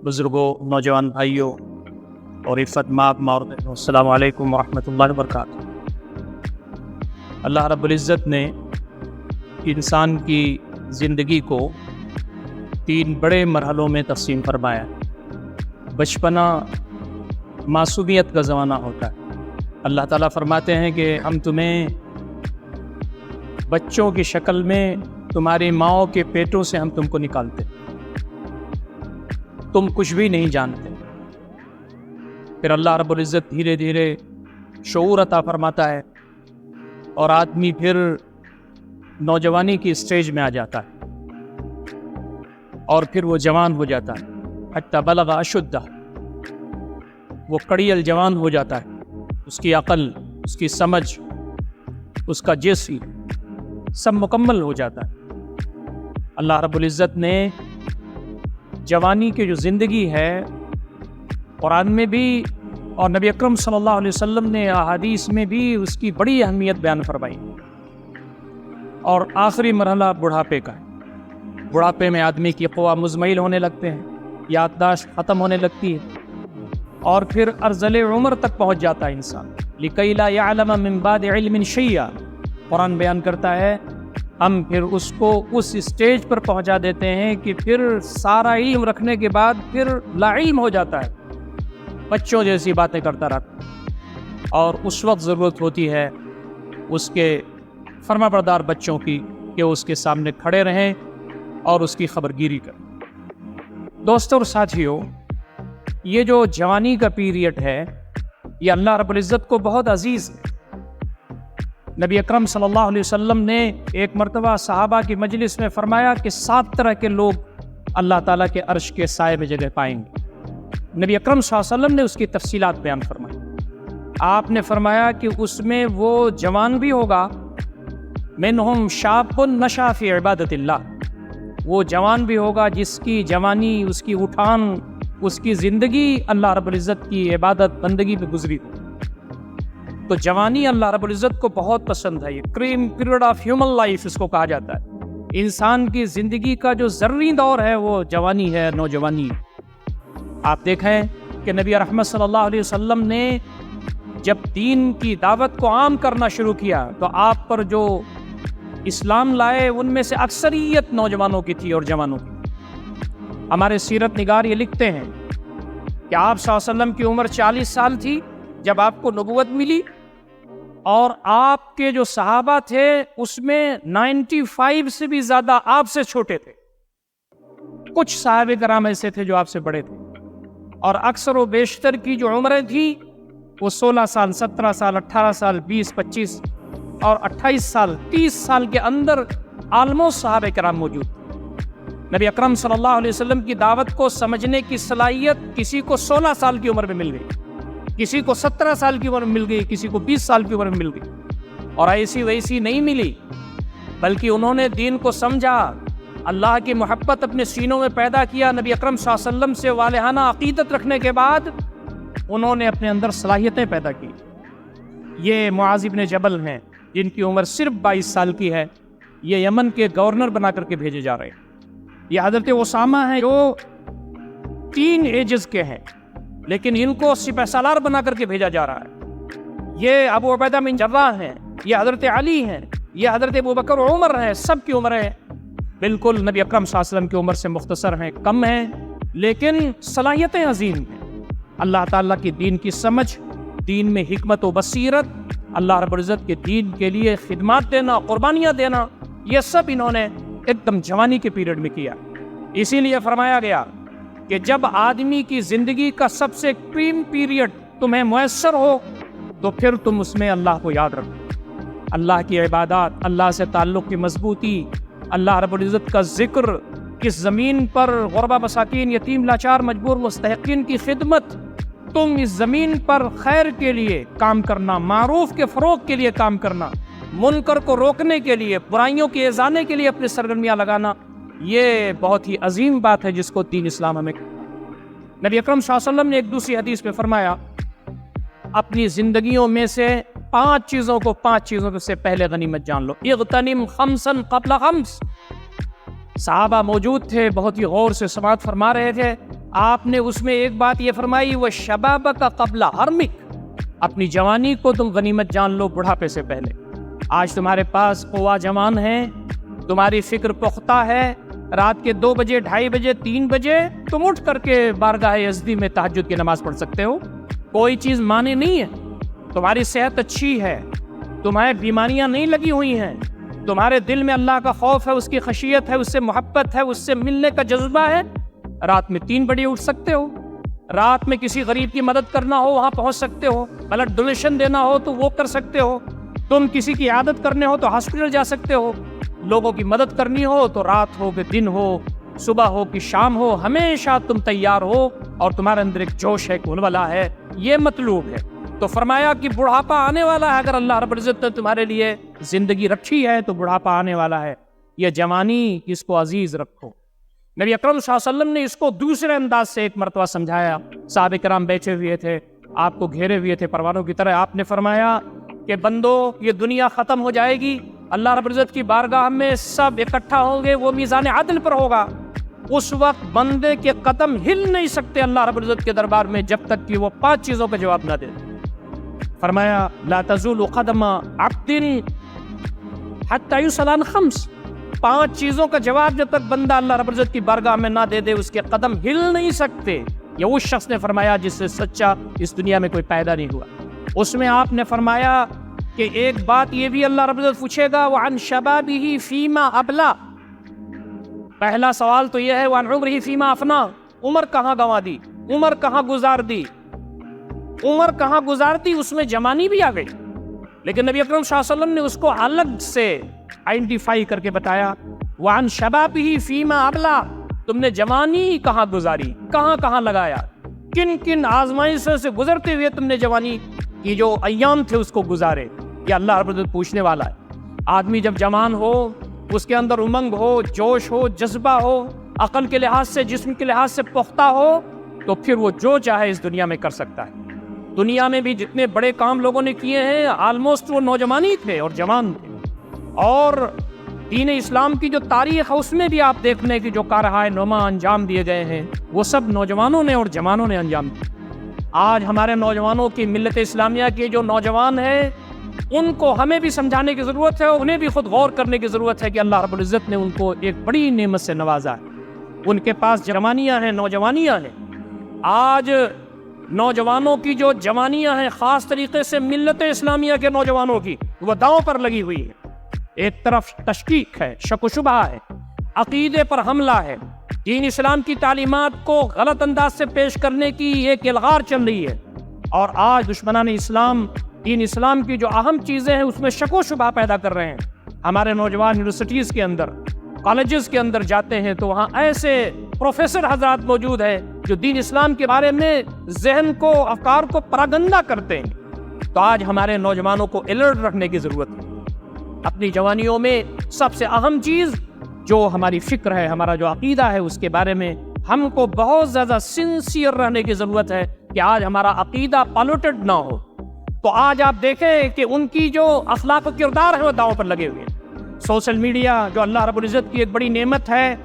بزرگوں، نوجوان بھائیوں اور عفت ماب ماردن، السلام علیکم ورحمۃ اللہ وبرکاتہ۔ اللہ رب العزت نے انسان کی زندگی کو 3 بڑے مرحلوں میں تقسیم فرمایا۔ بچپنا معصومیت کا زمانہ ہوتا ہے۔ اللہ تعالیٰ فرماتے ہیں کہ ہم تمہیں بچوں کی شکل میں تمہاری ماؤں کے پیٹوں سے ہم تم کو نکالتے، تم کچھ بھی نہیں جانتے۔ پھر اللہ رب العزت دھیرے دھیرے شعور عطا فرماتا ہے اور آدمی پھر نوجوانی کی اسٹیج میں آ جاتا ہے اور پھر وہ جوان ہو جاتا ہے، حتی بلغ اشدہ، وہ کڑیل جوان ہو جاتا ہے۔ اس کی عقل، اس کی سمجھ، اس کا جسم سب مکمل ہو جاتا ہے۔ اللہ رب العزت نے جوانی کی جو زندگی ہے قرآن میں بھی اور نبی اکرم صلی اللہ علیہ وسلم نے احادیث میں بھی اس کی بڑی اہمیت بیان فرمائی۔ اور آخری مرحلہ بڑھاپے کا ہے۔ بڑھاپے میں آدمی کی قوت مزمحل ہونے لگتے ہیں، یادداشت ختم ہونے لگتی ہے اور پھر ارذل عمر تک پہنچ جاتا ہے انسان۔ لِكَيْ لَا يَعْلَمَ مِن بَعْدِ عِلْمٍ شَيْئًا، قرآن بیان کرتا ہے ہم پھر اس کو اس اسٹیج پر پہنچا دیتے ہیں کہ پھر سارا علم رکھنے کے بعد پھر لا علم ہو جاتا ہے، بچوں جیسی باتیں کرتا رہتا ہے۔ اور اس وقت ضرورت ہوتی ہے اس کے فرما بردار بچوں کی کہ اس کے سامنے کھڑے رہیں اور اس کی خبر گیری کریں۔ دوستوں اور ساتھیوں، یہ جو جوانی کا پیریڈ ہے یہ اللہ رب العزت کو بہت عزیز ہے۔ نبی اکرم صلی اللہ علیہ وسلم نے ایک مرتبہ صحابہ کی مجلس میں فرمایا کہ 7 طرح کے لوگ اللہ تعالیٰ کے عرش کے سائے میں جگہ پائیں گے۔ نبی اکرم صلی اللہ علیہ وسلم نے اس کی تفصیلات بیان فرمائی۔ آپ نے فرمایا کہ اس میں وہ جوان بھی ہوگا، منہم شاب نشأ فی عبادت اللہ، وہ جوان بھی ہوگا جس کی جوانی، اس کی اٹھان، اس کی زندگی اللہ رب العزت کی عبادت بندگی میں گزری ہو۔ تو جوانی اللہ رب العزت کو بہت پسند ہے۔ یہ کریم پیریڈ آف ہیومن لائف اس کو کہا جاتا ہے۔ انسان کی زندگی کا جو زرعی دور ہے وہ جوانی ہے، نوجوانی ہے۔ آپ دیکھیں کہ نبی رحمت صلی اللہ علیہ وسلم نے جب دین کی دعوت کو عام کرنا شروع کیا تو آپ پر جو اسلام لائے ان میں سے اکثریت نوجوانوں کی تھی اور جوانوں کی۔ ہمارے سیرت نگار یہ لکھتے ہیں کہ آپ صلی اللہ علیہ وسلم کی عمر 40 سال تھی جب آپ کو نبوت ملی، اور آپ کے جو صحابہ تھے اس میں 95 سے بھی زیادہ آپ سے چھوٹے تھے۔ کچھ صحابہ کرام ایسے تھے جو آپ سے بڑے تھے، اور اکثر و بیشتر کی جو عمریں تھیں وہ 16 سال، 17 سال، 18 سال، 20، 25 اور 28 سال، 30 سال کے اندر آلموسٹ صحابہ کرام موجود تھے۔ نبی اکرم صلی اللہ علیہ وسلم کی دعوت کو سمجھنے کی صلاحیت کسی کو 16 سال کی عمر میں مل گئی، کسی کو 17 سال کی عمر میں مل گئی، کسی کو 20 سال کی عمر میں مل گئی۔ اور ایسی ویسی نہیں ملی، بلکہ انہوں نے دین کو سمجھا، اللہ کی محبت اپنے سینوں میں پیدا کیا، نبی اکرم صلی اللہ علیہ وسلم سے والہانہ عقیدت رکھنے کے بعد انہوں نے اپنے اندر صلاحیتیں پیدا کی۔ یہ معاذ بن جبل ہیں جن کی عمر صرف 22 سال کی ہے، یہ یمن کے گورنر بنا کر کے بھیجے جا رہے ہیں۔ یہ حضرت اسامہ ہیں جو 3 ایجز کے ہیں لیکن ان کو سپہ سالار بنا کر کے بھیجا جا رہا ہے۔ یہ ابو عبیدہ بن جراح ہیں، یہ حضرت علی ہیں، یہ حضرت ابوبکر و عمر ہیں۔ سب کی عمریں بالکل نبی اکرم صلی اللہ علیہ وسلم کی عمر سے مختصر ہیں، کم ہیں، لیکن صلاحیتیں عظیم ہیں۔ اللہ تعالیٰ کی دین کی سمجھ، دین میں حکمت و بصیرت، اللہ رب العزت کے دین کے لیے خدمات دینا، قربانیاں دینا، یہ سب انہوں نے ایک دم جوانی کے پیریڈ میں کیا۔ اسی لیے فرمایا گیا کہ جب آدمی کی زندگی کا سب سے کریم پیریڈ تمہیں میسر ہو تو پھر تم اس میں اللہ کو یاد رکھو، اللہ کی عبادات، اللہ سے تعلق کی مضبوطی، اللہ رب العزت کا ذکر، اس زمین پر غربا مساکین، یتیم، لاچار، مجبور، مستحقین کی خدمت، تم اس زمین پر خیر کے لیے کام کرنا، معروف کے فروغ کے لیے کام کرنا، منکر کو روکنے کے لیے، برائیوں کے ازالے کے لیے اپنی سرگرمیاں لگانا، یہ بہت ہی عظیم بات ہے جس کو دین اسلام ہمیں۔ نبی اکرم صلی اللہ علیہ وسلم نے ایک دوسری حدیث میں فرمایا اپنی زندگیوں میں سے 5 چیزوں سے پہلے غنیمت جان لو۔ اغتنم خمسا قبل خمس۔ صحابہ موجود تھے، بہت ہی غور سے سماعت فرما رہے تھے۔ آپ نے اس میں ایک بات یہ فرمائی، وہ شبابک قبل حرمک، اپنی جوانی کو تم غنیمت جان لو بڑھاپے سے پہلے۔ آج تمہارے پاس قوا جوان ہے، تمہاری فکر پختہ ہے، رات کے 2 بجے 2:30 بجے 3 بجے تم اٹھ کر کے بارگاہ یزدی میں تہجد کی نماز پڑھ سکتے ہو، کوئی چیز مانے نہیں ہے، تمہاری صحت اچھی ہے، تمہیں بیماریاں نہیں لگی ہوئی ہیں، تمہارے دل میں اللہ کا خوف ہے، اس کی خشیت ہے، اس سے محبت ہے، اس سے ملنے کا جذبہ ہے، رات میں 3 بجے اٹھ سکتے ہو، رات میں کسی غریب کی مدد کرنا ہو وہاں پہنچ سکتے ہو، بلڈ ڈونیشن دینا ہو تو وہ کر سکتے ہو، تم کسی کی عیادت کرنے ہو تو ہاسپٹل جا سکتے ہو، لوگوں کی مدد کرنی ہو تو رات ہو کہ دن ہو، صبح ہو کہ شام ہو، ہمیشہ تم تیار ہو اور تمہارے اندر ایک جوش ہے، ولولہ ہے، یہ مطلوب ہے۔ تو فرمایا کہ بڑھاپا آنے والا ہے، اگر اللہ رب العزت نے تمہارے لیے زندگی رکھی ہے تو بڑھاپا آنے والا ہے، یہ جوانی اس کو عزیز رکھو۔ نبی اکرم صلی اللہ علیہ وسلم نے اس کو دوسرے انداز سے ایک مرتبہ سمجھایا، صحابہ کرام بیٹھے ہوئے تھے، آپ کو گھیرے ہوئے تھے پروانوں کی طرح، آپ نے فرمایا کہ بندو یہ دنیا ختم ہو جائے گی، اللہ رب العزت کی بارگاہ میں سب اکٹھا ہوں گے، وہ میزان عدل پر ہوگا، اس وقت بندے کے قدم ہل نہیں سکتے اللہ رب العزت کے دربار میں جب تک کہ وہ 5 چیزوں کا جواب نہ دے۔ فرمایا لا تزول قدم عبد حتی یسأل عن 5، 5 چیزوں کا جواب جب تک بندہ اللہ رب العزت کی بارگاہ میں نہ دے دے اس کے قدم ہل نہیں سکتے۔ یہ اس شخص نے فرمایا جس سے سچا اس دنیا میں کوئی پیدا نہیں ہوا۔ اس میں آپ نے فرمایا کہ ایک بات یہ بھی اللہ رب العزت پوچھے گا، وعن شبابہ فیما ابلا، پہلا سوال تو یہ ہے وعن عمرہ فیما افنا، عمر کہاں گنوا دی، عمر کہاں گزار دی، عمر کہاں گزارتی، اس میں جوانی بھی آ گئی، لیکن نبی اکرم صلی اللہ علیہ وسلم نے اس کو الگ سے آئیڈینٹیفائی کر کے بتایا، وعن شبابہ فیما ابلا، تم نے جوانی کہاں گزاری، کہاں کہاں لگایا، کن کن آزمائشوں سے گزرتے ہوئے تم نے جوانی کی جو ایام تھے اس کو گزارے، یہ اللہ رب العزت پوچھنے والا ہے۔ آدمی جب جوان ہو، اس کے اندر امنگ ہو، جوش ہو، جذبہ ہو، عقل کے لحاظ سے، جسم کے لحاظ سے پختہ ہو، تو پھر وہ جو چاہے اس دنیا میں کر سکتا ہے۔ دنیا میں بھی جتنے بڑے کام لوگوں نے کیے ہیں آلموسٹ وہ نوجوان ہی تھے اور جوان تھے، اور دین اسلام کی جو تاریخ ہے اس میں بھی آپ دیکھ لیں کہ جو کارہائے نما انجام دیے گئے ہیں وہ سب نوجوانوں نے اور جوانوں نے انجام دیے۔ آج ہمارے نوجوانوں کی ملت اسلامیہ کے جو نوجوان ہیں ان کو ہمیں بھی سمجھانے کی ضرورت ہے، انہیں بھی خود غور کرنے کی ضرورت ہے کہ اللہ رب العزت نے ان کو ایک بڑی نعمت سے نوازا ہے، ان کے پاس جوانیاں ہیں، نوجوانیاں ہیں۔ آج نوجوانوں کی جو جوانیاں ہیں، خاص طریقے سے ملت اسلامیہ کے نوجوانوں کی، وہ داؤں پر لگی ہوئی ہے۔ ایک طرف تشکیک ہے، شک و شبہ ہے، عقیدے پر حملہ ہے، دین اسلام کی تعلیمات کو غلط انداز سے پیش کرنے کی ایک الغار چل رہی ہے، اور آج دشمنان اسلام دین اسلام کی جو اہم چیزیں ہیں اس میں شک و شبہ پیدا کر رہے ہیں۔ ہمارے نوجوان یونیورسٹیز کے اندر، کالجز کے اندر جاتے ہیں تو وہاں ایسے پروفیسر حضرات موجود ہیں جو دین اسلام کے بارے میں ذہن کو، افکار کو پراگندہ کرتے ہیں۔ تو آج ہمارے نوجوانوں کو الرٹ رکھنے کی ضرورت ہے۔ اپنی جوانیوں میں سب سے اہم چیز جو ہماری فکر ہے، ہمارا جو عقیدہ ہے، اس کے بارے میں ہم کو بہت زیادہ سنسیئر رہنے کی ضرورت ہے کہ آج ہمارا عقیدہ پالوٹڈ نہ ہو۔ تو آج آپ دیکھیں کہ ان کی جو اخلاق و کردار ہے وہ داؤں پر لگے ہوئے ہیں۔ سوشل میڈیا جو اللہ رب العزت کی ایک بڑی نعمت ہے،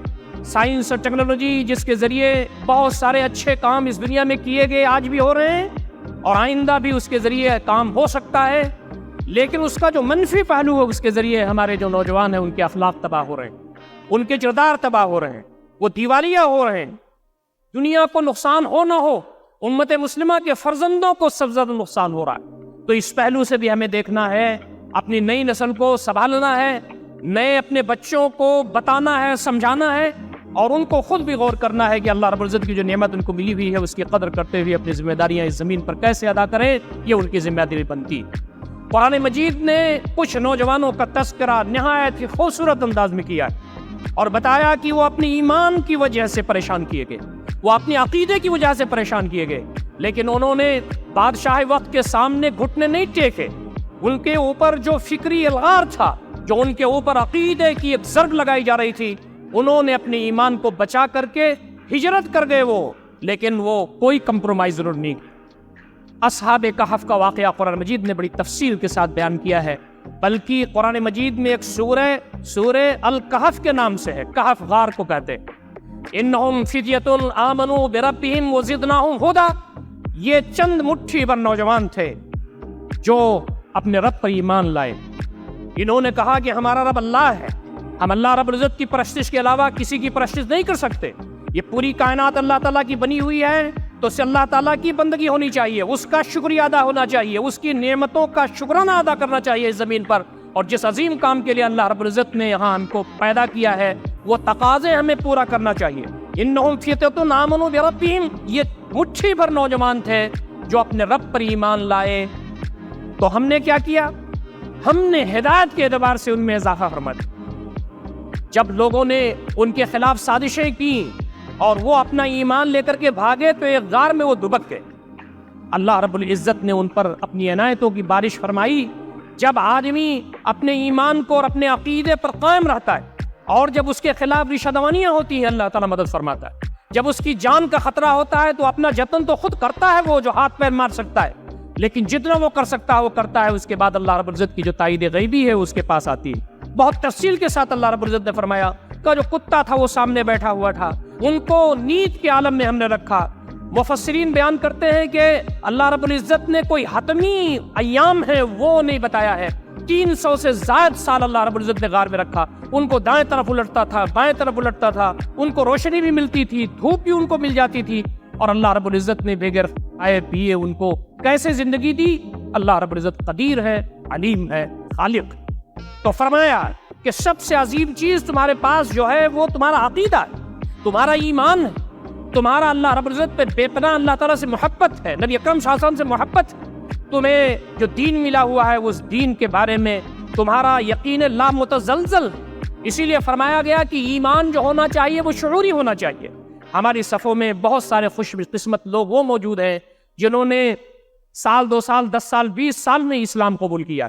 سائنس اور ٹیکنالوجی جس کے ذریعے بہت سارے اچھے کام اس دنیا میں کیے گئے، آج بھی ہو رہے ہیں اور آئندہ بھی اس کے ذریعے کام ہو سکتا ہے، لیکن اس کا جو منفی پہلو ہے اس کے ذریعے ہمارے جو نوجوان ہیں ان کے اخلاق تباہ ہو رہے ہیں، ان کے کردار تباہ ہو رہے ہیں، وہ دیوالیہ ہو رہے ہیں۔ دنیا کو نقصان ہو نہ ہو، امت مسلمہ کے فرزندوں کو سب سے زیادہ نقصان ہو رہا ہے۔ تو اس پہلو سے بھی ہمیں دیکھنا ہے، اپنی نئی نسل کو سنبھالنا ہے، نئے اپنے بچوں کو بتانا ہے، سمجھانا ہے، اور ان کو خود بھی غور کرنا ہے کہ اللہ رب العزت کی جو نعمت ان کو ملی ہوئی ہے اس کی قدر کرتے ہوئے اپنی ذمہ داریاں اس زمین پر کیسے ادا کریں، یہ ان کی ذمہ داری بنتی ہے۔ قرآن مجید نے کچھ نوجوانوں کا تذکرہ نہایت ہی خوبصورت انداز میں کیا ہے اور بتایا کہ وہ اپنی ایمان کی وجہ سے پریشان کیے گئے، وہ اپنے عقیدے کی وجہ سے پریشان کیے گئے، لیکن انہوں نے بادشاہ وقت کے سامنے گھٹنے نہیں ٹیکے۔ ان کے اوپر جو فکری الغار تھا، جو ان کے اوپر عقیدے کی ایک ضرب لگائی جا رہی تھی، انہوں نے اپنے ایمان کو بچا کر کے ہجرت کر گئے وہ، لیکن وہ کوئی کمپرومائز ضرور نہیں۔ اصحاب کہف کا واقعہ قرآن مجید نے بڑی تفصیل کے ساتھ بیان کیا ہے، بلکہ قرآن مجید میں ایک سورہ الکہف کے نام سے ہے، کہف غار کو کہتے ہیں۔ انہم فدیۃ آمنوا بربہم وزدناہم ھدی، یہ چند مٹھی بھر نوجوان تھے جو اپنے رب پر ایمان لائے. انہوں نے کہا کہ ہمارا رب اللہ ہے، ہم اللہ رب العزت کی پرستش کے علاوہ کسی کی پرستش نہیں کر سکتے. یہ پوری کائنات اللہ تعالیٰ کی بنی ہوئی ہے تو اسے اللہ تعالیٰ کی بندگی ہونی چاہیے، اس کا شکریہ ادا ہونا چاہیے، اس کی نعمتوں کا شکرانہ ادا کرنا چاہیے اس زمین پر. اور جس عظیم کام کے لیے اللہ رب العزت نے یہاں ہم کو پیدا کیا ہے وہ تقاضے ہمیں پورا کرنا چاہیے. انہم فدیۃ آمنوا بربہم، یہ مٹھی بھر نوجوان تھے جو اپنے رب پر ایمان لائے. تو ہم نے کیا کیا؟ ہم نے ہدایت کے اعتبار سے ان میں اضافہ فرما دیا. جب لوگوں نے ان کے خلاف سازشیں کی اور وہ اپنا ایمان لے کر کے بھاگے تو ایک غار میں وہ دبک گئے. اللہ رب العزت نے ان پر اپنی عنایتوں کی بارش فرمائی. جب آدمی اپنے ایمان کو اور اپنے عقیدے پر قائم رہتا ہے اور جب اس کے خلاف ریشہ دوانیاں ہوتی ہیں اللہ تعالیٰ مدد فرماتا ہے. جب اس کی جان کا خطرہ ہوتا ہے تو اپنا جتن تو خود کرتا ہے، وہ جو ہاتھ پیر مار سکتا ہے، لیکن جتنا وہ کر سکتا ہے وہ کرتا ہے. اس کے بعد اللہ رب العزت کی جو تائید غیبی ہے اس کے پاس آتی ہے. بہت تفصیل کے ساتھ اللہ رب العزت نے فرمایا کہ جو کتا تھا وہ سامنے بیٹھا ہوا تھا، ان کو نیند کے عالم میں ہم نے رکھا. مفسرین بیان کرتے ہیں کہ اللہ رب العزت نے کوئی حتمی ایام ہے وہ نہیں بتایا ہے. 300 سے زائد سال اللہ رب العزت نے غار میں رکھا. ان کو دائیں طرف الٹتا تھا، بائیں طرف الٹتا تھا، ان کو روشنی بھی ملتی تھی، دھوپ بھی ان کو مل جاتی تھی، اور اللہ رب العزت نے بغیر کھائے پیے ان کو کیسے زندگی دی. اللہ رب العزت قدیر ہے، علیم ہے، خالق. تو فرمایا کہ سب سے عظیم چیز تمہارے پاس جو ہے وہ تمہارا عقیدہ ہے، تمہارا ایمان ہے، تمہارا اللہ رب العزت پہ بے پناہ اللہ تعالیٰ سے محبت ہے، نبی اکرم صلی اللہ علیہ وسلم سے محبت ہے. تمہیں جو دین ملا ہوا ہے اس دین کے بارے میں تمہارا یقین لا متزلزل. اسی لیے فرمایا گیا کہ ایمان جو ہونا چاہیے وہ شعوری ہونا چاہیے. ہماری صفوں میں بہت سارے خوش قسمت لوگ وہ موجود ہیں جنہوں نے سال 2 سال 10 سال 20 سال میں اسلام قبول کیا.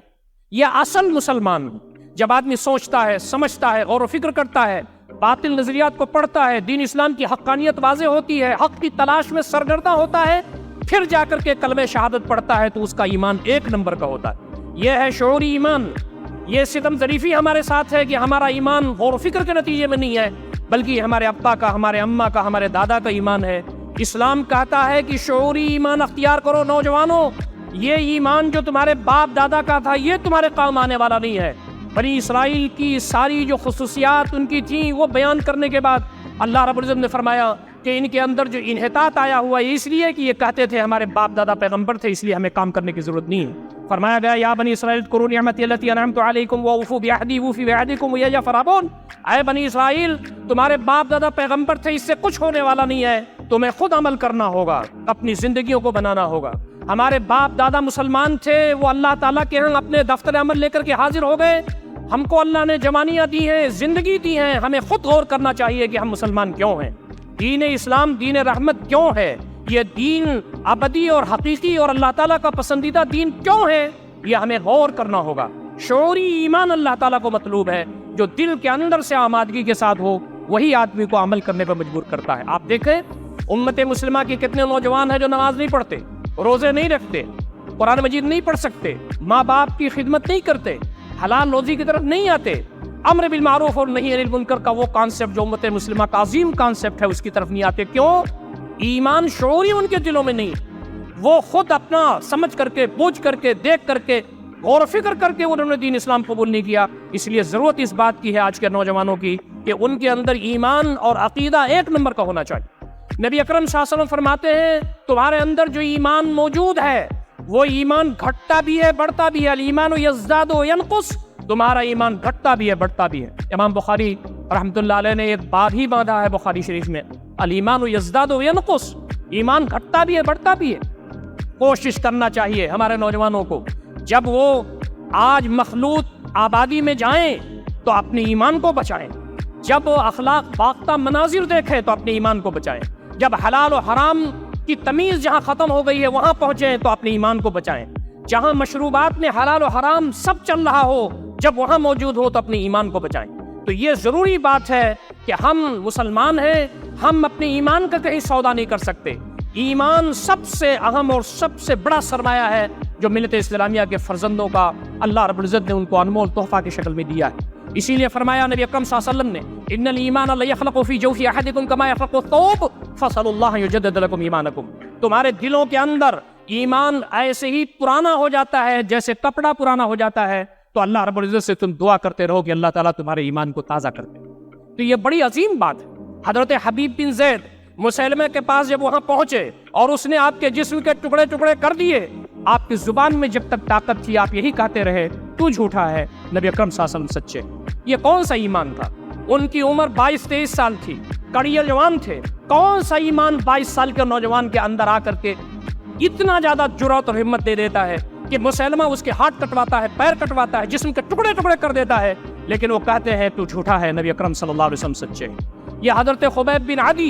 یہ اصل مسلمان. جب آدمی سوچتا ہے، سمجھتا ہے، غور و فکر کرتا ہے، باطل نظریات کو پڑھتا ہے، دین اسلام کی حقانیت واضح ہوتی ہے، حق کی تلاش میں سرگردہ ہوتا ہے، پھر جا کر کے کلمہ شہادت پڑھتا ہے تو اس کا ایمان 1 نمبر کا ہوتا ہے. یہ ہے شعوری ایمان. یہ ستم ظریفی ہمارے ساتھ ہے کہ ہمارا ایمان غور و فکر کے نتیجے میں نہیں ہے، بلکہ ہمارے ابا کا، ہمارے اماں کا، ہمارے دادا کا ایمان ہے. اسلام کہتا ہے کہ شعوری ایمان اختیار کرو نوجوانوں. یہ ایمان جو تمہارے باپ دادا کا تھا یہ تمہارے کام آنے والا نہیں ہے. بنی اسرائیل کی ساری جو خصوصیات ان کی تھیں وہ بیان کرنے کے بعد اللہ رب العزت نے فرمایا کہ ان کے اندر جو انحطاط آیا ہوا ہے اس لیے کہ یہ کہتے تھے ہمارے باپ دادا پیغمبر تھے، اس لیے ہمیں کام کرنے کی ضرورت نہیں ہے. فرمایا گیا یا بنی اسرائیل اذکروا نعمتی التی انعمت علیکم واوفوا بعہدی اوفی بعہدکم وإیایا فارہبون. اے بنی اسرائیل، تمہارے باپ دادا پیغمبر تھے، اس سے کچھ ہونے والا نہیں ہے، تمہیں خود عمل کرنا ہوگا، اپنی زندگیوں کو بنانا ہوگا. ہمارے باپ دادا مسلمان تھے، وہ اللہ تعالیٰ کے ہاں اپنے دفتر عمل لے کر کے حاضر ہو گئے. ہم کو اللہ نے جوانیاں دی ہیں، زندگی دی ہیں، ہمیں خود غور کرنا چاہیے کہ ہم مسلمان کیوں ہیں، دین اسلام دین رحمت کیوں ہے، یہ دین ابدی اور حقیقی اور اللہ تعالیٰ کا پسندیدہ دین کیوں ہے، یہ ہمیں غور کرنا ہوگا. شعوری ایمان اللہ تعالیٰ کو مطلوب ہے، جو دل کے اندر سے آمادگی کے ساتھ ہو، وہی آدمی کو عمل کرنے پر مجبور کرتا ہے. آپ دیکھیں امت مسلمہ کے کتنے نوجوان ہیں جو نماز نہیں پڑھتے، روزے نہیں رکھتے، قرآن مجید نہیں پڑھ سکتے، ماں باپ کی خدمت نہیں کرتے، حلال روزی کی طرف نہیں آتے، امر بالمعروف اور نہی عن المنکر کا وہ کانسیپٹ جو امت مسلمہ کا عظیم کانسیپٹ ہے اس کی طرف نہیں آتے. کیوں؟ ایمان شعوری ان کے دلوں میں نہیں. وہ خود اپنا سمجھ کر کے، بوجھ کر کے، دیکھ کر کے، غور و فکر کر کے انہوں نے دین اسلام قبول نہیں کیا. اس لیے ضرورت اس بات کی ہے آج کے نوجوانوں کی کہ ان کے اندر ایمان اور عقیدہ 1 نمبر کا ہونا چاہیے. نبی اکرم صلی اللہ علیہ وسلم فرماتے ہیں تمہارے اندر جو ایمان موجود ہے وہ ایمان گھٹتا بھی ہے، بڑھتا بھی ہے. الایمان یزداد و ینقص. تمہارا ایمان گھٹتا بھی ہے، بڑھتا بھی ہے. امام بخاری رحمۃ اللہ علیہ نے ایک باب ہی باندھا ہے بخاری شریف میں، الایمان یزداد و ینقص. ایمان گھٹتا بھی ہے، بڑھتا بھی ہے. کوشش کرنا چاہیے ہمارے نوجوانوں کو، جب وہ آج مخلوط آبادی میں جائیں تو اپنے ایمان کو بچائیں، جب وہ اخلاق باختہ مناظر دیکھیں تو اپنے ایمان کو بچائیں، جب حلال و حرام کی تمیز جہاں ختم ہو گئی ہے وہاں پہنچیں تو اپنے ایمان کو بچائیں، جہاں مشروبات میں حلال و حرام سب چل رہا ہو جب وہاں موجود ہو تو اپنے ایمان کو بچائیں. تو یہ ضروری بات ہے کہ ہم مسلمان ہیں، ہم اپنے ایمان کا کہیں سودا نہیں کر سکتے. ایمان سب سے اہم اور سب سے بڑا سرمایہ ہے جو ملت اسلامیہ کے فرزندوں کا اللہ رب العزت نے ان کو انمول تحفہ کی شکل میں دیا ہے. اسی لیے فرمایا نبی اکرم صلی اللہ علیہ وسلم نے ان الایمان لیخلق فی جوف احدکم کما یخلق الثوب فصلوا اللہ یجدد لکم ایمانکم، تمہارے دلوں کے اندر ایمان ایسے ہی پرانا ہو جاتا ہے جیسے کپڑا پرانا ہو جاتا ہے، تو اللہ رب العزت سے تم دعا کرتے رہو کہ اللہ تعالیٰ تمہارے ایمان کو تازہ کر دے۔ تو یہ بڑی عظیم بات ہے۔ حضرت حبیب بن زید مسیلمہ کے پاس جب وہاں پہنچے اور اس نے آپ کے جسم کے ٹکڑے ٹکڑے کر دیے، آپ کی زبان میں جب تک طاقت تھی آپ یہی کہتے رہے تو جھوٹا ہے، نبی اکرم صلی اللہ علیہ وسلم سچے۔ یہ کون سا ایمان تھا؟ ان کی عمر 22-23 سال تھی، کڑیے جوان تھے۔ کون سا ایمان 22 سال کے نوجوان کے اندر آ کر کے اتنا زیادہ جرأت اور ہمت دے دیتا ہے کہ مسیلمہ اس کے ہاتھ کٹواتا ہے، پیر کٹواتا ہے، جسم کے ٹکڑے ٹکڑے کر دیتا ہے، لیکن وہ کہتے ہیں تو جھوٹا ہے، نبی اکرم صلی اللہ علیہ وسلم سچے۔ یہ حضرت خبیب بن عدی،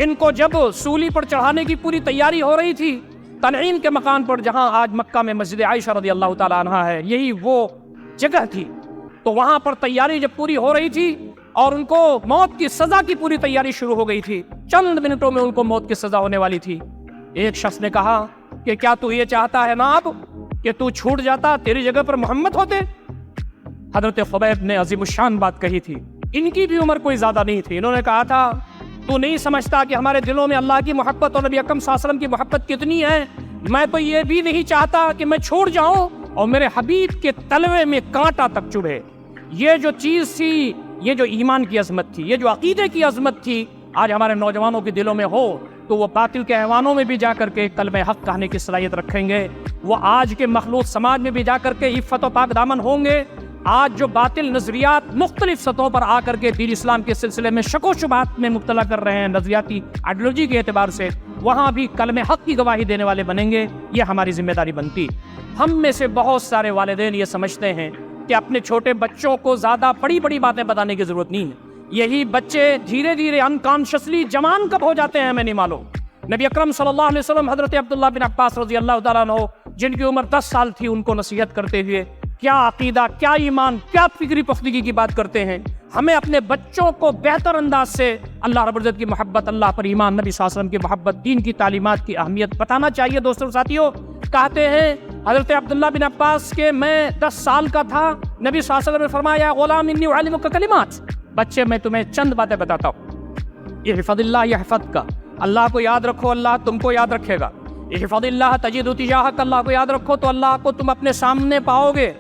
ان کو جب سولی پر چڑھانے کی پوری تیاری ہو رہی تھی تنعیم کے مکان پر، جہاں آج مکہ میں مسجد عائشہ رضی اللہ تعالیٰ عنہا ہے، یہی وہ جگہ تھی، تو وہاں پر تیاری جب پوری ہو رہی تھی اور ان کو موت کی سزا کی پوری تیاری شروع ہو گئی تھی، چند منٹوں میں ان کو موت کی سزا ہونے والی تھی، ایک شخص نے کہا کہ کیا تو یہ چاہتا ہے نا اب کہ تو چھوٹ جاتا، تیری جگہ پر محمد ہوتے؟ حضرت خبیب نے عظیم الشان بات کہی تھی، ان کی بھی عمر کوئی زیادہ نہیں تھی، انہوں نے کہا تھا تو نہیں سمجھتا کہ ہمارے دلوں میں اللہ کی محبت اور نبی اکرم صلی اللہ علیہ وسلم کی محبت کتنی ہے؟ میں تو یہ بھی نہیں چاہتا کہ میں چھوڑ جاؤں اور میرے حبیب کے تلوے میں کانٹا تک چبھے۔ یہ جو چیز تھی، یہ جو ایمان کی عظمت تھی، یہ جو عقیدے کی عظمت تھی، آج ہمارے نوجوانوں کے دلوں میں ہو تو وہ باطل کے ایوانوں میں بھی جا کر کے کلمہ حق کہنے کی صلاحیت رکھیں گے، وہ آج کے مخلوط سماج میں بھی جا کر کے عفت و پاک دامن ہوں گے۔ آج جو باطل نظریات مختلف سطحوں پر آ کر کے دین اسلام کے سلسلے میں شک و شبہات میں مبتلا کر رہے ہیں نظریاتی آئیڈیالوجی کے اعتبار سے، وہاں بھی کلمہ حق کی گواہی دینے والے بنیں گے، یہ ہماری ذمہ داری بنتی۔ ہم میں سے بہت سارے والدین یہ سمجھتے ہیں کہ اپنے چھوٹے بچوں کو زیادہ بڑی بڑی باتیں بتانے کی ضرورت نہیں ہے، یہی بچے دھیرے دھیرے انکانشسلی جوان کب ہو جاتے ہیں ہمیں نہیں معلوم۔ نبی اکرم صلی اللہ علیہ وسلم حضرت عبداللہ بن عباس رضی اللہ تعالیٰ عنہ، جن کی عمر 10 سال تھی، ان کو نصیحت کرتے ہوئے کیا عقیدہ، کیا ایمان، کیا فکری پختگی کی بات کرتے ہیں۔ ہمیں اپنے بچوں کو بہتر انداز سے اللہ رب العزت کی محبت، اللہ پر ایمان، نبی صلی اللہ علیہ وسلم کی محبت، دین کی تعلیمات کی اہمیت بتانا چاہیے۔ دوستوں ساتھیوں، کہتے ہیں حضرت عبداللہ بن عباس کہ میں 10 سال کا تھا، نبی صلی اللہ علیہ وسلم نے فرمایا غلام انی اعلمک کلمات، بچے میں تمہیں چند باتیں بتاتا ہوں، احفظ اللہ یحفظک، اللہ کو یاد رکھو اللہ تم کو یاد رکھے گا، احفظ اللہ تجدہ تجاہک، اللہ کو یاد رکھو تو اللہ کو تم اپنے سامنے پاؤ گے۔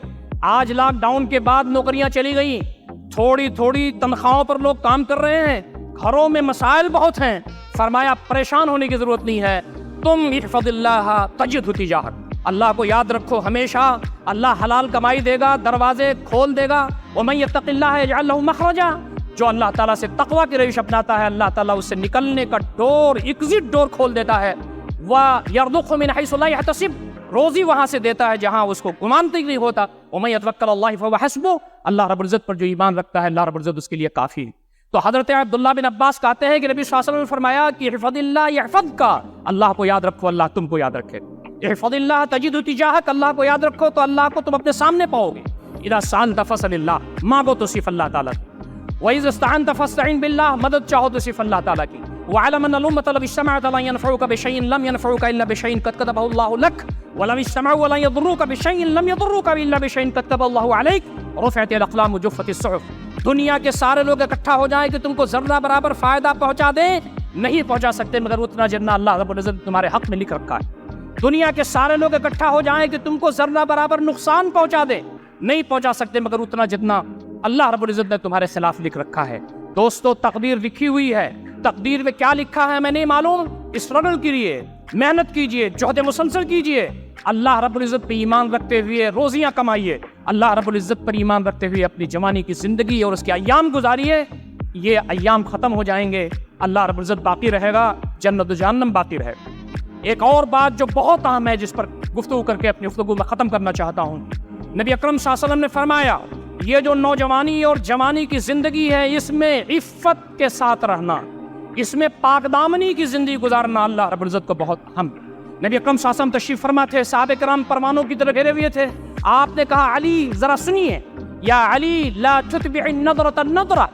آج لاک ڈاؤن کے بعد نوکریاں چلی گئیں، تھوڑی تھوڑی تنخواہوں پر لوگ کام کر رہے ہیں، گھروں میں مسائل بہت ہیں، فرمایا پریشان ہونے کی ضرورت نہیں ہے، تم احفظ اللہ تجدہ تجاہک، اللہ کو یاد رکھو ہمیشہ، اللہ حلال کمائی دے گا، دروازے کھول دے گا، ومن یتق اللہ یجعل لہ مخرجا، جو اللہ تعالیٰ سے تقویٰ کی روش اپناتا ہے اللہ تعالیٰ اس سے نکلنے کا ڈور، ایگزٹ ڈور کھول دیتا ہے، وَيَرْزُقْهُ مِنْ حَيْثُ لَا يَحْتَسِبُ، روزی وہاں سے دیتا ہے جہاں اس کو گمان تک نہیں ہوتا، وَمَن يَتَوَكَّلْ عَلَى اللَّهِ فَهُوَ حَسْبُهُ، اللہ رب العزت پر جو ایمان رکھتا ہے اللہ رب العزت اس کے لیے کافی ہے۔ تو حضرت عبداللہ بن عباس کہتے ہیں کہ نبی صلی اللہ علیہ وسلم نے فرمایا کہ احفظ اللہ یحفظک، اللہ کو یاد رکھو اللہ تم کو یاد رکھے، احفظ اللہ تجدہ تجاہک، اللہ کو یاد رکھو تو اللہ کو تم اپنے سامنے پاؤ گے، اذا سألت فاسأل اللہ، مانگو تو صرف اللہ تعالیٰ کی، وَإِذَا اسْتَعَنْتَ فَاسْتَعِنْ بِاللَّهِ، مدد چاہو تو صرف اللہ تعالیٰ کی، وَعَلَمْ أَنَّ الْأُمَّةَ لَوِ اجْتَمَعَتْ عَلَىٰ أَن يَنفَعُوكَ بِشَيْءٍ لَّمْ يَنفَعُوكَ إِلَّا بِشَيْءٍ قَدْ كَتَبَهُ اللَّهُ لَكَ، وَلَوِ اجْتَمَعُوا عَلَىٰ أَن يَضُرُّوكَ بِشَيْءٍ لَّمْ يَضُرُّوكَ إِلَّا بِشَيْءٍ قَدْ كَتَبَهُ اللَّهُ عَلَيْكَ، رُفِعَتِ الْأَقْلَامُ وَجُفَّتِ الصُّحُفُ، دنیا کے سارے لوگ اکٹھا ہو جائیں کہ تم کو ذرہ برابر فائدہ پہنچا دیں، نہیں پہنچا سکتے مگر اتنا جتنا اللہ رب العزت تمہارے حق میں لکھ رکھا ہے۔ دنیا کے سارے لوگ اکٹھا ہو جائیں کہ تم کو ذرہ برابر نقصان پہنچا دیں، نہیں پہنچا سکتے مگر اتنا جتنا اللہ رب العزت نے تمہارے خلاف لکھ رکھا ہے۔ دوستو تقدیر لکھی ہوئی ہے، تقدیر میں کیا لکھا ہے ہمیں نہیں معلوم، اسٹرگل کیجیے، محنت کیجیے، جہد مسلسل کیجیے، اللہ رب العزت پہ ایمان رکھتے ہوئے روزیاں کمائیے، اللہ رب العزت پر ایمان رکھتے ہوئے اپنی جوانی کی زندگی اور اس کے ایام گزاریے، یہ ایام ختم ہو جائیں گے، اللہ رب العزت باقی رہے گا، جنت و جہنم باقی رہے گا۔ ایک اور بات جو بہت اہم ہے جس پر گفتگو کر کے اپنی گفتگو میں ختم کرنا چاہتا ہوں، نبی اکرم صلی اللہ علیہ وسلم نے فرمایا یہ جو نوجوانی اور جوانی کی زندگی ہے اس میں عفت کے ساتھ رہنا، اس میں پاک دامنی کی زندگی گزارنا اللہ رب العزت کو بہت اہم ہے۔ نبی اکرم صلی اللہ علیہ وسلم تشریف فرما تھے، صحابہ کرام پروانوں کی طرح گھرے ہوئے تھے، آپ نے کہا علی ذرا سنیے، یا علی لا تتبع النظرۃ النظرہ،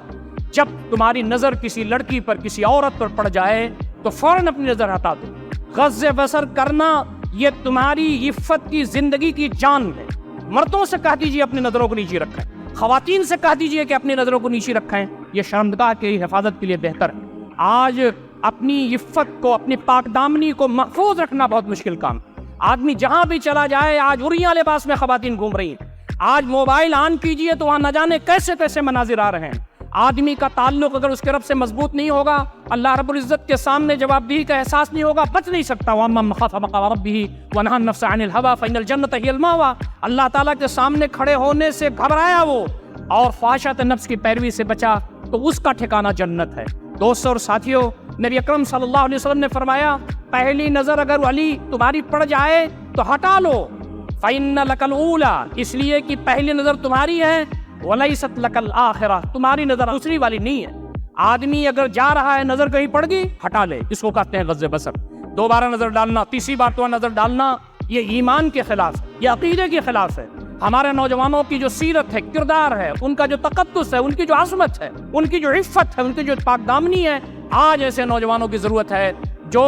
جب تمہاری نظر کسی لڑکی پر کسی عورت پر پڑ جائے تو فوراً اپنی نظر ہٹا دو، غض بصر کرنا یہ تمہاری عفت کی زندگی کی جان ہے، مردوں سے کہہ دیجیے اپنی نظروں کو نیچے رکھیں، خواتین سے کہہ دیجئے کہ اپنی نظروں کو نیچے رکھیں، یہ شرمگاہ کی حفاظت کے لیے بہتر ہے۔ آج اپنی عفت کو، اپنی پاک دامنی کو محفوظ رکھنا بہت مشکل کام۔ آدمی جہاں بھی چلا جائے، آج عریاں لباس میں خواتین گھوم رہی ہیں۔ آج موبائل آن کیجئے تو وہاں نہ جانے کیسے کیسے مناظر آ رہے ہیں۔ آدمی کا تعلق اگر اس کے رب سے مضبوط نہیں ہوگا، اللہ رب العزت کے سامنے جواب دہی کا احساس نہیں ہوگا، بچ نہیں سکتا۔ وَأَمَّا مَن خَافَ مَقَامَ رَبِّهِ وَنَهَى النَّفْسَ عَنِ الْهَوَىٰ فَإِنَّ الْجَنَّةَ هِيَ الْمَأْوَىٰ، اللہ تعالیٰ کے سامنے کھڑے ہونے سے گھبرایا وہ اور خواہشات نفس کی پیروی سے بچا تو اس کا ٹھکانہ جنت ہے۔ دوستو اور ساتھیو، نبی اکرم صلی اللہ علیہ وسلم نے فرمایا، پہلی نظر اگر علی تمہاری پڑ جائے تو ہٹا لو، فَإِنَّ لَكَ الْأُولَىٰ، اس لیے کہ پہلی نظر تمہاری ہے، وَلَيْسَتْ لَكَ الْآخِرَةُ، تمہاری نظر دوسری والی نہیں ہے۔ آدمی اگر جا رہا ہے، نظر کہیں پڑ گئی، ہٹا لے، اس کو کہتے ہیں غض بصر۔ دوبارہ نظر ڈالنا، تیسری بار تو نظر ڈالنا، یہ ایمان کے خلاف، یہ عقیدے کے خلاف ہے۔ ہمارے نوجوانوں کی جو سیرت ہے، کردار ہے، ان کا جو تقدس ہے، ان کی جو عظمت ہے، ان کی جو عفت ہے، ان کی جو پاک دامنی ہے، آج ایسے نوجوانوں کی ضرورت ہے جو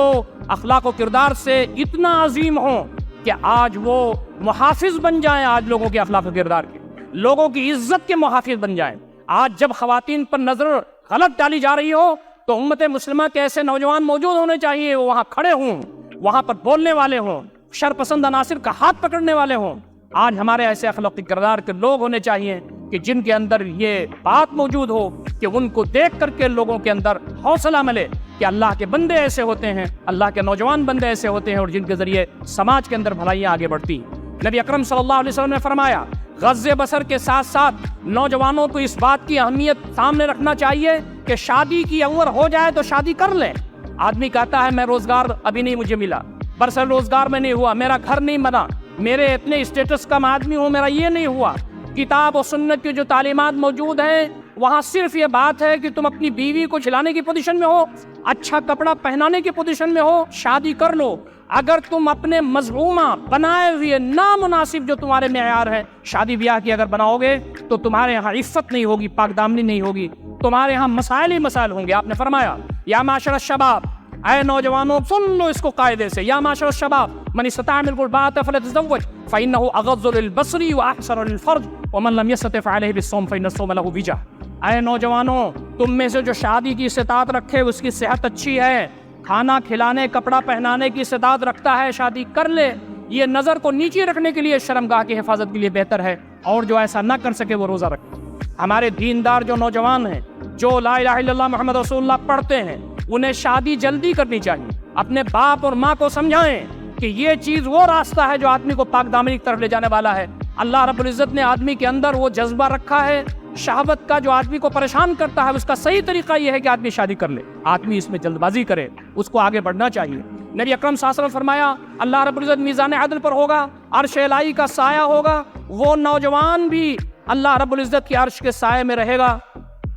اخلاق و کردار سے اتنا عظیم ہوں کہ آج وہ محافظ بن جائیں، آج لوگوں کے اخلاق و کردار کے، لوگوں کی عزت کے محافظ بن جائیں۔ آج جب خواتین پر نظر غلط ڈالی جا رہی ہو تو امت مسلمہ کے ایسے نوجوان موجود ہونے چاہیے، وہ وہاں کھڑے ہوں، وہاں پر بولنے والے ہوں، شرپسند عناصر کا ہاتھ پکڑنے والے ہوں۔ آج ہمارے ایسے اخلاقی کردار کے لوگ ہونے چاہیے کہ جن کے اندر یہ بات موجود ہو کہ ان کو دیکھ کر کے لوگوں کے اندر حوصلہ ملے کہ اللہ کے بندے ایسے ہوتے ہیں، اللہ کے نوجوان بندے ایسے ہوتے ہیں اور جن کے ذریعے سماج کے اندر بھلائیاں آگے بڑھتی ہیں۔ نبی اکرم صلی اللہ علیہ وسلم نے فرمایا، غض بصر کے ساتھ ساتھ نوجوانوں کو اس بات کی اہمیت سامنے رکھنا چاہیے کہ شادی کی عمر ہو جائے تو شادی کر لیں۔ آدمی کہتا ہے میں روزگار ابھی نہیں مجھے ملا، برسر روزگار میں نہیں ہوا، میرا گھر نہیں بنا، میرے اتنے اسٹیٹس کا آدمی ہوں، میرا یہ نہیں ہوا۔ کتاب و سنت کی جو تعلیمات موجود ہیں وہاں صرف یہ بات ہے کہ تم اپنی بیوی کو کھلانے کی پوزیشن میں ہو، اچھا کپڑا پہنانے کی پوزیشن میں ہو، شادی کر لو۔ اگر تم اپنے مذمومہ بنائے ہوئے نامناسب جو تمہارے معیار ہے شادی بیاہ کی اگر بناؤ گے تو تمہارے یہاں عفت نہیں ہوگی، پاک دامنی نہیں ہوگی، تمہارے یہاں مسائل ہی مسائل ہوں گے۔ آپ نے فرمایا یا معاشر الشباب، اے نوجوانوں سن لو اس کو قاعدے سے، یا معاشر الشباب من استطاع منکم الباءۃ فلیتزوج فإنہ اغض للبصر واحسن للفرج ومن لم يستطع فعلیہ بالصوم فإن الصوم له وجاء۔ اے نوجوانوں، تم میں سے جو شادی کی استطاعت رکھے، اس کی صحت اچھی ہے، کھانا کھلانے کپڑا پہنانے کی استطاعت رکھتا ہے، شادی کر لے۔ یہ نظر کو نیچے رکھنے کے لیے، شرمگاہ کی حفاظت کے لیے بہتر ہے، اور جو ایسا نہ کر سکے وہ روزہ رکھے۔ ہمارے دیندار جو نوجوان ہیں، جو لا الہ الا اللہ محمد رسول اللہ پڑھتے ہیں، انہیں شادی جلدی کرنی چاہیے۔ اپنے باپ اور ماں کو سمجھائیں کہ یہ چیز وہ راستہ ہے جو آدمی کو پاک دامنی کی طرف لے جانے والا ہے۔ اللہ رب العزت نے آدمی کے اندر وہ جذبہ رکھا ہے شہوت کا جو آدمی کو پریشان کرتا ہے، اس کا صحیح طریقہ یہ ہے کہ آدمی شادی کر لے۔ آدمی اس میں جلد بازی کرے، اس کو آگے بڑھنا چاہیے۔ نبی اکرم صلی اللہ علیہ وسلم فرمایا، اللہ رب العزت میزان عدل پر ہوگا، عرش الہی کا سایہ ہوگا، وہ نوجوان بھی اللہ رب العزت کی عرش کے سائے میں رہے گا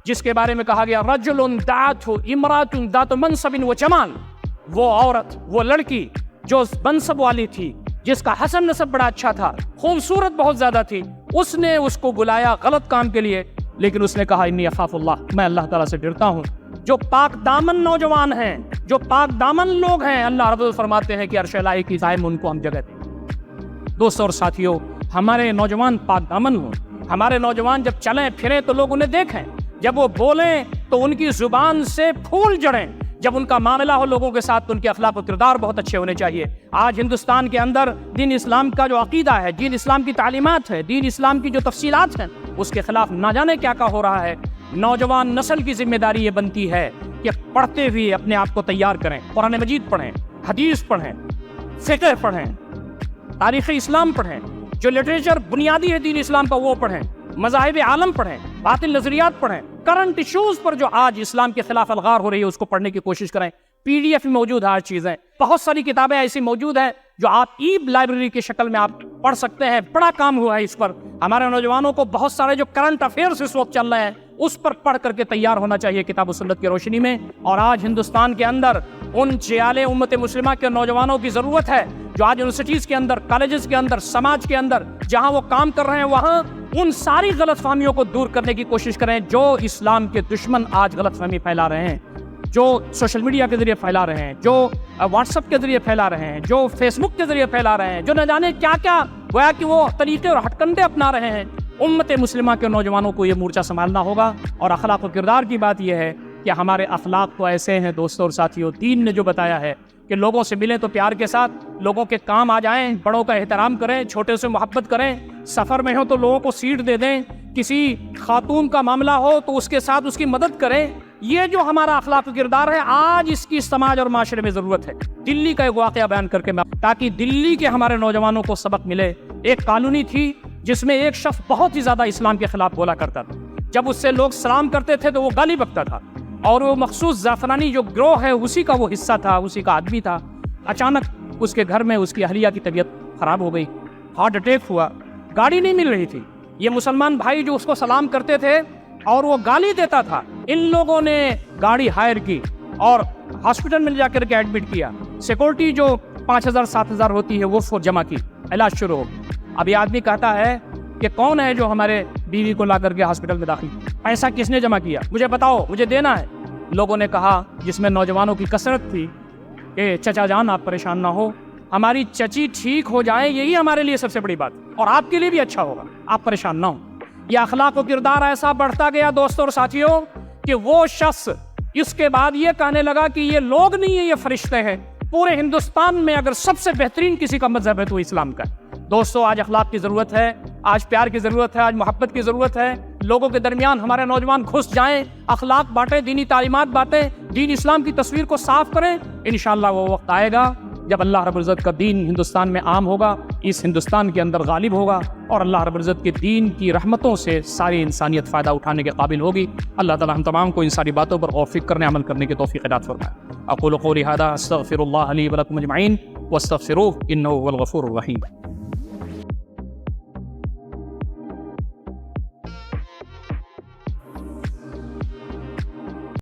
جس کے بارے میں کہا گیا رجل دعته امرأة ذات منصب و جمال، وہ عورت، وہ لڑکی جو منصب والی تھی، جس کا حسن نسب بڑا اچھا تھا، خوبصورت بہت زیادہ تھی، اس نے اس کو بلایا غلط کام کے لیے، لیکن اس نے کہا انی اخاف اللہ، میں اللہ تعالیٰ سے ڈرتا ہوں۔ جو پاک دامن نوجوان ہیں، جو پاک دامن لوگ ہیں، اللہ رب فرماتے ہیں کہ عرش الہی کی سائے میں ان کو ہم جگہ دیں۔ دوستوں اور ساتھیوں، ہمارے نوجوان پاک دامن ہوں، ہمارے نوجوان جب چلیں پھریں تو لوگ انہیں دیکھیں، جب وہ بولیں تو ان کی زبان سے پھول جڑیں، جب ان کا معاملہ ہو لوگوں کے ساتھ تو ان کے اخلاق و کردار بہت اچھے ہونے چاہیے۔ آج ہندوستان کے اندر دین اسلام کا جو عقیدہ ہے، دین اسلام کی تعلیمات ہے، دین اسلام کی جو تفصیلات ہیں، اس کے خلاف نہ جانے کیا کیا ہو رہا ہے۔ نوجوان نسل کی ذمہ داری یہ بنتی ہے کہ پڑھتے ہوئے اپنے آپ کو تیار کریں، قرآن مجید پڑھیں، حدیث پڑھیں، فقہ پڑھیں، تاریخ اسلام پڑھیں، جو لٹریچر بنیادی ہے دین اسلام کا وہ پڑھیں، مذاہب عالم پڑھیں، باطل نظریات پڑھیں، کرنٹ ایشوز پر جو آج اسلام کے خلاف الغار ہو رہی ہے اس کو پڑھنے کی کوشش کریں۔ پی ڈی ایف میں موجود ہر چیزیں، بہت ساری کتابیں ایسی موجود ہیں جو آپ ای لائبریری کی شکل میں آپ پڑھ سکتے ہیں۔ بڑا کام ہوا ہے اس پر، ہمارے نوجوانوں کو بہت سارے جو کرنٹ افیئرس اس وقت چل رہے ہیں اس پر پڑھ کر کے تیار ہونا چاہیے کتاب و سنت کی روشنی میں۔ اور آج ہندوستان کے اندر ان جیال امت مسلمہ کے نوجوانوں کی ضرورت ہے جو آج یونیورسٹیز کے اندر، کالجز کے اندر، سماج کے اندر جہاں وہ کام کر رہے ہیں وہاں ان ساری غلط فہمیوں کو دور کرنے کی کوشش کریں جو اسلام کے دشمن آج غلط فہمی پھیلا رہے ہیں، جو سوشل میڈیا کے ذریعے پھیلا رہے ہیں، جو واٹس ایپ کے ذریعے پھیلا رہے ہیں، جو فیس بک کے ذریعے پھیلا رہے ہیں، جو نہ جانے کیا کیا گویا کہ وہ طریقے اور ہٹ کنڈے اپنا رہے ہیں۔ امت مسلمہ کے نوجوانوں کو یہ مورچہ سنبھالنا ہوگا. اور اخلاق و کردار کی بات یہ ہے کہ ہمارے اخلاق تو ایسے ہیں دوستوں اور ساتھیوں، دین نے جو بتایا ہے کہ لوگوں سے ملیں تو پیار کے ساتھ، لوگوں کے کام آ جائیں، بڑوں کا احترام کریں، چھوٹے سے محبت کریں، سفر میں ہو تو لوگوں کو سیٹ دے دیں، کسی خاتون کا معاملہ ہو تو اس کے ساتھ اس کی مدد کریں. یہ جو ہمارا اخلاق و کردار ہے، آج اس کی سماج اور معاشرے میں ضرورت ہے. دلی کا ایک واقعہ بیان کر کے تاکہ دلی کے ہمارے نوجوانوں کو سبق ملے. ایک کالونی تھی جس میں ایک شخص بہت ہی زیادہ اسلام کے خلاف بولا کرتا تھا. جب اس سے لوگ سلام کرتے تھے تو وہ گالی بکتا تھا، اور وہ مخصوص زعفرانی جو گروہ ہے اسی کا وہ حصہ تھا، اسی کا آدمی تھا. اچانک اس کے گھر میں اس کی اہلیہ کی طبیعت خراب ہو گئی، ہارٹ اٹیک ہوا، گاڑی نہیں مل رہی تھی. یہ مسلمان بھائی جو اس کو سلام کرتے تھے اور وہ گالی دیتا تھا، ان لوگوں نے گاڑی ہائر کی اور ہاسپٹل میں جا کر کے ایڈمٹ کیا. سیکورٹی جو 5,000 7,000 ہوتی ہے وہ جمع کی، علاج شروع ہو. اب یہ آدمی کہتا ہے کہ کون ہے جو ہمارے بیوی کو لا کر کے ہاسپٹل میں داخل کیا؟ پیسہ کس نے جمع کیا؟ مجھے بتاؤ، مجھے دینا ہے. لوگوں نے کہا، جس میں نوجوانوں کی کثرت تھی، کہ چچا جان آپ پریشان نہ ہو، ہماری چچی ٹھیک ہو جائے یہی ہمارے لیے سب سے بڑی بات، اور آپ کے لیے بھی اچھا ہوگا، آپ پریشان نہ ہو. یہ اخلاق و کردار ایسا بڑھتا گیا دوستوں اور ساتھیوں کہ وہ شخص اس کے بعد یہ کہنے لگا کہ یہ لوگ نہیں ہیں، یہ فرشتے ہیں. پورے ہندوستان میں اگر سب سے بہترین کسی کا مذہب ہے تو اسلام کا. دوستوں، آج اخلاق کی ضرورت ہے، آج پیار کی ضرورت ہے، آج محبت کی ضرورت ہے. لوگوں کے درمیان ہمارے نوجوان گھس جائیں، اخلاق بانٹیں، دینی تعلیمات بانٹیں، دین اسلام کی تصویر کو صاف کریں. انشاءاللہ وہ وقت آئے گا جب اللہ رب العزت کا دین ہندوستان میں عام ہوگا، اس ہندوستان کے اندر غالب ہوگا، اور اللہ رب العزت کے دین کی رحمتوں سے ساری انسانیت فائدہ اٹھانے کے قابل ہوگی. اللہ تعالی ہم تمام کو ان ساری باتوں پر غور و فکر کرنے، عمل کرنے کی توفیق عطا فرمائے. اقول قولی ھذا استغفر اللہ لی ولکم اجمعین واستغفروہ انہ هو الغفور الرحیم.